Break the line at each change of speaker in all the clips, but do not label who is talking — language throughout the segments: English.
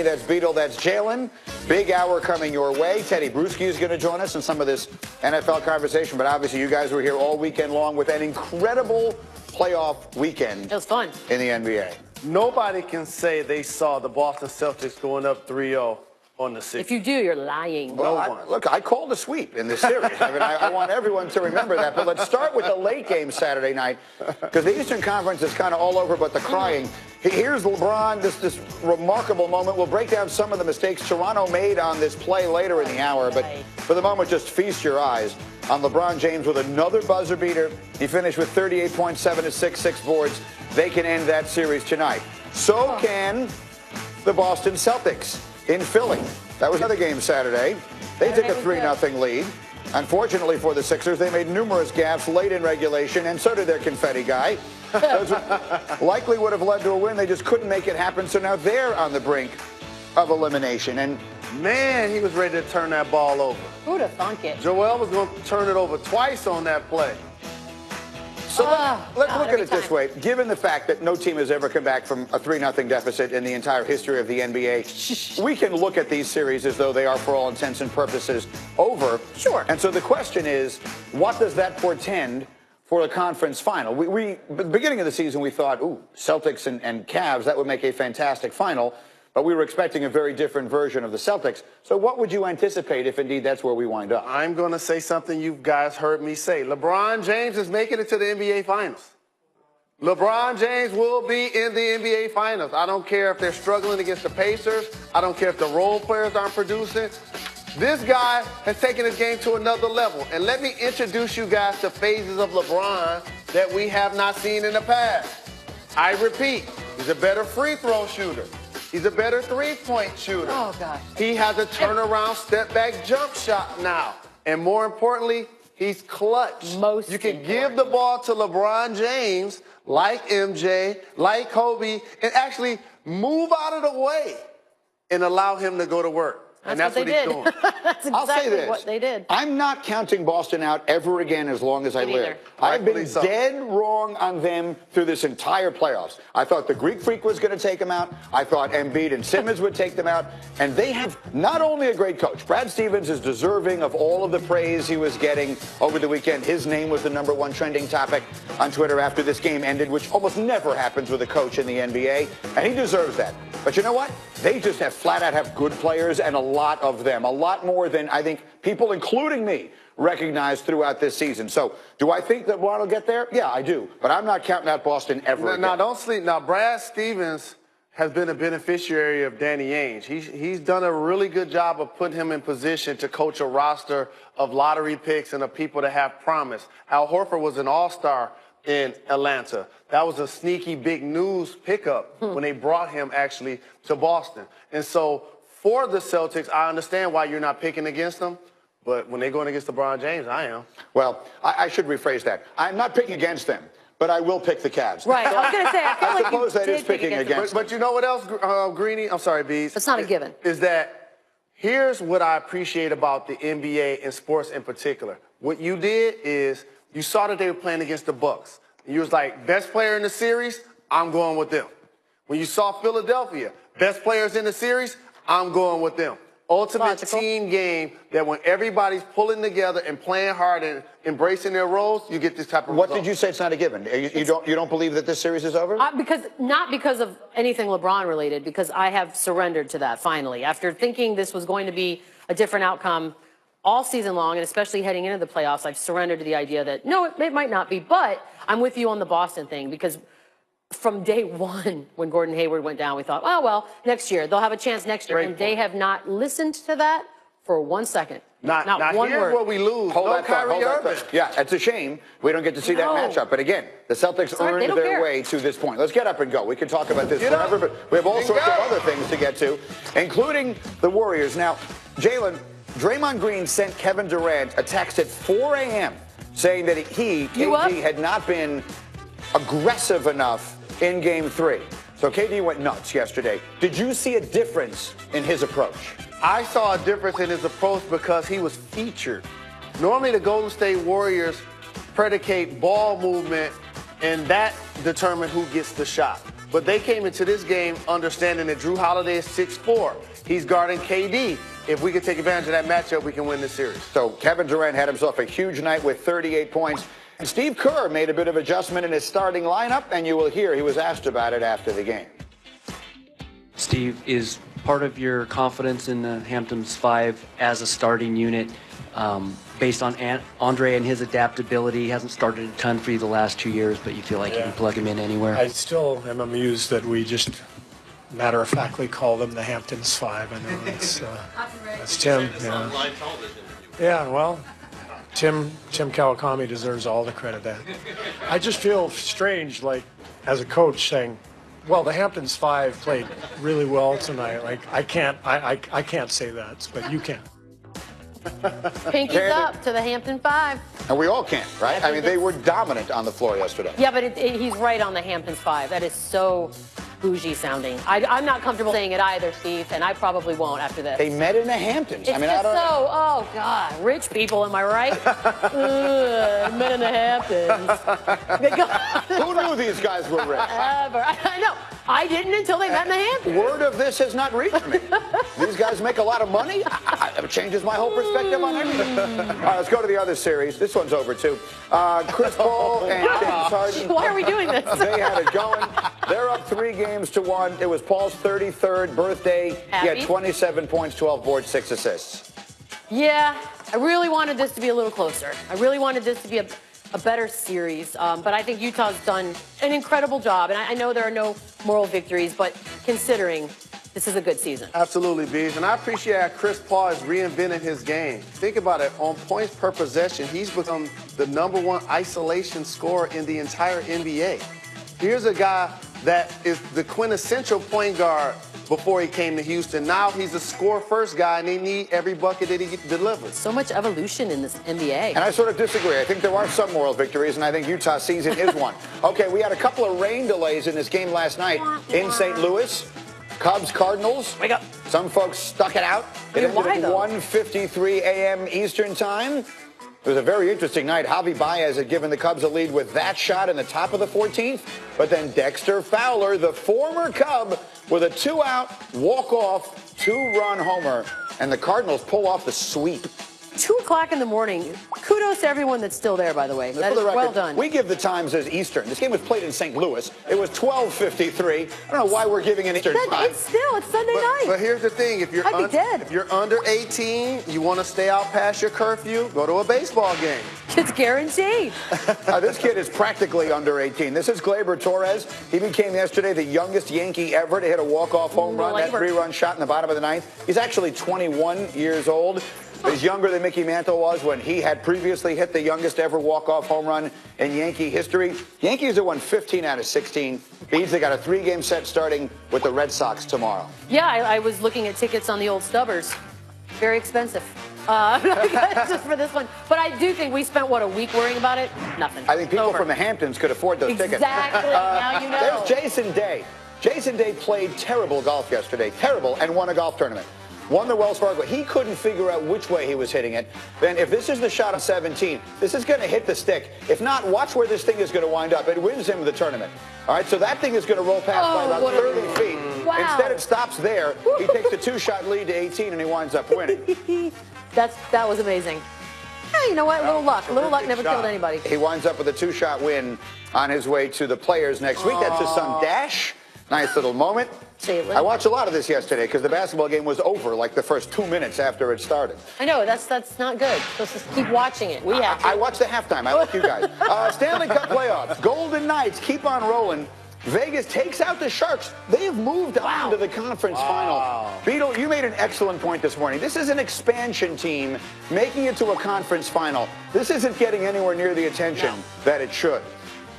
that's Beetle, that's Jalen. Big hour coming your way. Teddy Bruschi is going to join us in some of this NFL conversation, but obviously you guys were here all weekend long with an incredible playoff weekend.
It was fun.
In the NBA.
Nobody can say they saw the Boston Celtics going up 3-0 on the Sixers.
If you do, you're lying.
Well, look, I called a sweep in this series. I mean, I want everyone to remember that. But let's start with the late game Saturday night, because the Eastern Conference is kind of all over but the crying. Here's LeBron, this remarkable moment. We'll break down some of the mistakes Toronto made on this play later in the hour. But for the moment, just feast your eyes on LeBron James with another buzzer beater. He finished with 38.7 assists, 6 boards. They can end that series tonight. So can the Boston Celtics in Philly. That was another game Saturday. They took a 3-0 lead. Unfortunately for the Sixers, they made numerous gaffes late in regulation, and so did their confetti guy. Those likely would have led to a win. They just couldn't make it happen, so now they're on the brink of elimination. And
man, he was ready to turn that ball over.
Who'd have thunk it?
Joel was going to turn it over twice on that play.
So let's look at it this way. Given the fact that no team has ever come back from a 3-0 deficit in the entire history of the NBA, we can look at these series as though they are, for all intents and purposes, over.
Sure.
And so the question is, what does that portend for the conference final? At the beginning of the season, we thought, ooh, Celtics and Cavs, that would make a fantastic final. But we were expecting a very different version of the Celtics. So what would you anticipate if indeed that's where we wind up?
I'm going to say something you guys heard me say. LeBron James is making it to the NBA Finals. LeBron James will be in the NBA Finals. I don't care if they're struggling against the Pacers. I don't care if the role players aren't producing. This guy has taken his game to another level. And let me introduce you guys to phases of LeBron that we have not seen in the past. I repeat, he's a better free throw shooter. He's a better three-point shooter.
Oh, gosh.
He has a turnaround step-back jump shot now. And more importantly, he's clutch. You can give the ball to LeBron James, like MJ, like Kobe, and actually move out of the way and allow him to go to work. And that's what he's doing.
That's exactly what they did.
I'm not counting Boston out ever again as long as I live. I've been dead wrong on them through this entire playoffs. I thought the Greek Freak was going to take them out. I thought Embiid and Simmons would take them out. And they have not only a great coach. Brad Stevens is deserving of all of the praise he was getting over the weekend. His name was the #1 trending topic on Twitter after this game ended, which almost never happens with a coach in the NBA. And he deserves that. But you know what? They just have flat out have good players, and a lot of them. A lot more than I think people, including me, recognized throughout this season. So do I think that Warren will get there? Yeah, I do. But I'm not counting out Boston ever again.
Now, don't sleep. Now, Brad Stevens has been a beneficiary of Danny Ainge. He's done a really good job of putting him in position to coach a roster of lottery picks and of people that have promise. Al Horford was an all-star in Atlanta. That was a sneaky big news pickup when they brought him actually to Boston. And so for the Celtics, I understand why you're not picking against them. But when they're going against LeBron James, I am.
Well, I should rephrase that. I'm not picking against them, but I will pick the Cavs.
Right. I was going to say, I feel
I
like
suppose that is picking against them.
But you know what else, Greeny? I'm sorry, Bees.
It's not a given.
Is that here's what I appreciate about the NBA and sports in particular. What you did is you saw that they were playing against the Bucks. You was like, best player in the series, I'm going with them. When you saw Philadelphia, best players in the series, I'm going with them. Ultimate team game that when everybody's pulling together and playing hard and embracing their roles, you get this type of result.
What did you say it's not a given? You don't believe that this series is over?
Not because of anything LeBron related, because I have surrendered to that finally. After thinking this was going to be a different outcome all season long, and especially heading into the playoffs, I've surrendered to the idea that, no, it might not be. But I'm with you on the Boston thing, because from day one, when Gordon Hayward went down, we thought, oh, well, next year. They'll have a chance next year. And they have not listened to that for 1 second. Not one
here's
word.
Where we lose.
Hold that thought. Yeah, it's a shame we don't get to see that matchup. But again, the Celtics earned their way to this point. Let's get up and go. We can talk about this forever, but we have all sorts of other things to get to, including the Warriors. Now, Jalen, Draymond Green sent Kevin Durant a text at 4 a.m. saying that KD, had not been aggressive enough in Game 3. So KD went nuts yesterday. Did you see a difference in his approach?
I saw a difference in his approach because he was featured. Normally the Golden State Warriors predicate ball movement, and that determines who gets the shot. but they came into this game understanding that Drew Holiday is 6'4". He's guarding KD. If we can take advantage of that matchup, we can win this series.
So Kevin Durant had himself a huge night with 38 points. And Steve Kerr made a bit of adjustment in his starting lineup, and you will hear he was asked about it after the game.
Steve, is part of your confidence in the Hamptons 5 as a starting unit based on Andre and his adaptability? He hasn't started a ton for you the last 2 years, but you feel like you can plug him in anywhere?
I still am amused that we just matter-of-factly call them the Hamptons 5. I know that's Tim. Yeah, well, Tim Kawakami deserves all the credit. That I just feel strange, like as a coach, saying, "Well, the Hamptons 5 played really well tonight." Like I can't say that, but you can.
Pinkies up to the Hampton 5.
And we all can, right? I mean, they were dominant on the floor yesterday.
Yeah, but he's right on the Hamptons 5. That is so bougie sounding. I'm not comfortable saying it either, Steve, and I probably won't after this.
They met in the Hamptons.
It's just oh God, rich people, am I right? Met in the Hamptons.
Who knew these guys were rich?
I know. I didn't until they met in the Hamptons.
Word of this has not reached me. These guys make a lot of money. It changes my whole perspective on everything. All right, let's go to the other series. This one's over, too. Chris Paul and James Harden.
Why are we doing this?
They had it going. They're up 3-1. It was Paul's 33rd birthday.
Happy?
He had 27 points, 12 boards, 6 assists.
Yeah, I really wanted this to be a little closer. I really wanted this to be a better series. But I think Utah's done an incredible job. And I know there are no moral victories, but considering this is a good season.
Absolutely, Bees. And I appreciate how Chris Paul has reinvented his game. Think about it. On points per possession, he's become the #1 isolation scorer in the entire NBA. Here's a guy that is the quintessential point guard before he came to Houston. Now he's a score-first guy, and they need every bucket that he delivers.
So much evolution in this NBA.
And I sort of disagree. I think there are some moral victories, and I think Utah's season is one. Okay, we had a couple of rain delays in this game last night in St. Louis. Cubs, Cardinals.
Wake up.
Some folks stuck it out. It ended at 1:53 a.m. Eastern time. It was a very interesting night. Javi Baez had given the Cubs a lead with that shot in the top of the 14th. But then Dexter Fowler, the former Cub, with a 2-out, walk-off, 2-run homer. And the Cardinals pull off the sweep.
2 o'clock in the morning. Kudos to everyone that's still there, by the way. That is well done.
We give the times as Eastern. This game was played in St. Louis. It was 12:53. I don't know why we're giving an Eastern time.
It's Sunday night.
But here's the thing. If you're under 18, you want to stay out past your curfew, go to a baseball game.
It's guaranteed.
This kid is practically under 18. This is Gleyber Torres. He became yesterday the youngest Yankee ever to hit a walk-off home run, that 3-run shot in the bottom of the ninth. He's actually 21 years old. He's younger than Mickey Mantle was when he had previously hit the youngest ever walk-off home run in Yankee history. Yankees have won 15 out of 16. Beads, they got a 3-game set starting with the Red Sox tomorrow.
Yeah, I was looking at tickets on the old Stubbers. Very expensive. Just for this one. But I do think we spent, a week worrying about it? Nothing.
I think people from the Hamptons could afford those tickets.
Exactly. Now you know.
There's Jason Day. Jason Day played terrible golf yesterday. Terrible, and won a golf tournament. Won the Wells Fargo. He couldn't figure out which way he was hitting it. Then if this is the shot of 17, this is going to hit the stick. If not, watch where this thing is going to wind up. It wins him the tournament. All right, so that thing is going to roll past by about 30 feet.
Wow.
Instead, it stops there. He takes a 2-shot lead to 18, and he winds up winning.
That was amazing. Yeah, you know what? A little luck. A little luck never killed anybody.
He winds up with a 2-shot win on his way to the Players next week. That's his son, Dash. Nice little moment. I watched a lot of this yesterday because the basketball game was over like the first 2 minutes after it started.
I know, that's not good. Let's just keep watching it. We have to.
I watched the halftime. I like you guys. Stanley Cup playoffs. Golden Knights keep on rolling. Vegas takes out the Sharks. They have moved on to the conference final. Beetle, you made an excellent point this morning. This is an expansion team making it to a conference final. This isn't getting anywhere near the attention that it should.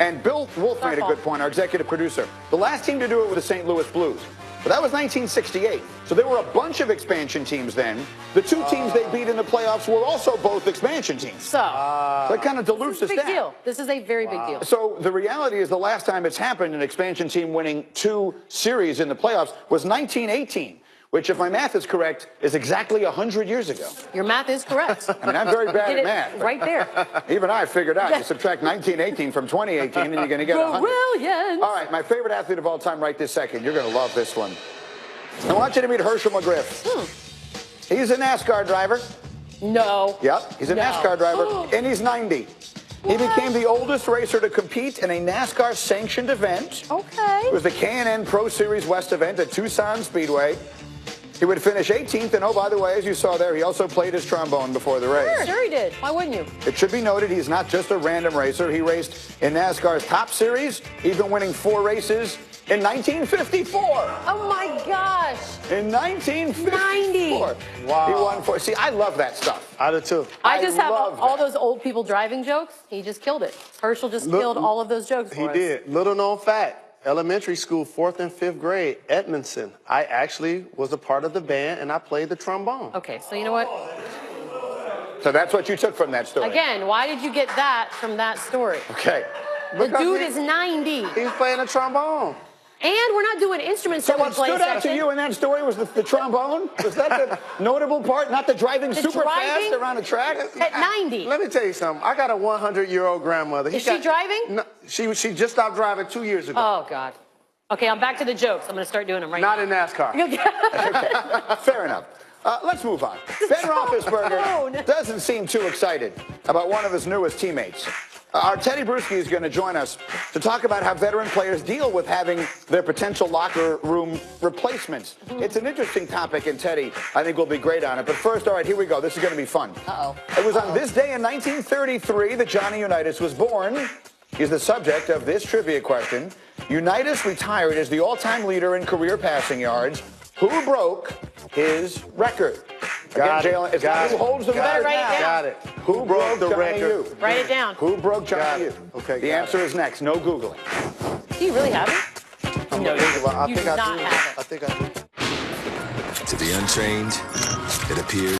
And Bill Wolf made a good point, our executive producer. The last team to do it was the St. Louis Blues. But that was 1968. So there were a bunch of expansion teams then. The 2 teams they beat in the playoffs were also both expansion teams.
So
that kind of dilutes the stat.
Big deal. This is a very big deal.
So the reality is the last time it's happened, an expansion team winning 2 series in the playoffs, was 1918. which, if my math is correct, is exactly 100 years ago.
Your math is correct.
I mean, I'm very bad
Did
at
it
math.
right there.
Even I figured out. You subtract 1918 from 2018, and you're going to get 100.
Brilliant.
All right, my favorite athlete of all time right this second. You're going to love this one. I want you to meet Herschel McGriff. He's a NASCAR driver.
No.
Yep, he's a
No.
NASCAR driver, and he's 90. He became the oldest racer to compete in a NASCAR-sanctioned event.
Okay.
It was the K&N Pro Series West event at Tucson Speedway. He would finish 18th, and oh, by the way, as you saw there, he also played his trombone before the race.
Sure he did. Why wouldn't you?
It should be noted he's not just a random racer. He raced in NASCAR's top series, even winning 4 races in 1954.
Oh, my gosh.
In 1954.
90.
Wow.
He won 4. See, I love that stuff.
I do too.
I just have
love
all
that.
those old people driving jokes. He just killed it. Herschel just killed all of those jokes for
He
us.
did. Little known fact. Elementary school, 4th and 5th grade, Edmondson. I actually was a part of the band, and I played the trombone.
Okay, so you know what?
So that's what you took from that story.
Again, why did you get that from that story?
Okay.
The
Because
dude
he-
is 90.
He was playing the trombone.
And we're not doing instruments
So
that we
what
play
stood out to
section.
you in that story was the trombone? Was that the notable part? Not the driving super
driving?
fast around a track?
At 90.
Let me tell you something. I got a 100-year-old grandmother.
Is she driving?
No, she just stopped driving 2 years ago.
Oh, God. Okay, I'm back to the jokes. I'm going to start doing them right
Not
now.
in NASCAR.
Fair enough. Let's move on. Ben Roethlisberger doesn't seem too excited about one of his newest teammates. Our Teddy Bruschi is going to join us to talk about how veteran players deal with having their potential locker room replacements. It's an interesting topic, and Teddy, I think, will be great on it. But first, all right, here we go. This is going to be fun. It was on this day in 1933 that Johnny Unitas was born. He's the subject of this trivia question. Unitas retired as the all-time leader in career passing yards. Who broke his record?
Got it.
Jalen, it's
Got
not who
it.
holds the
Got
record
it. Write it
now.
down.
Got it.
Who broke the
Johnny
record?
U?
Write it down.
Who broke
Got
Johnny
it.
U?
Okay,
The
got
answer is next. No Googling.
Do you really have it? No,
I
you
think
do
I
not
do.
have it.
I think I do.
To the untrained, it appears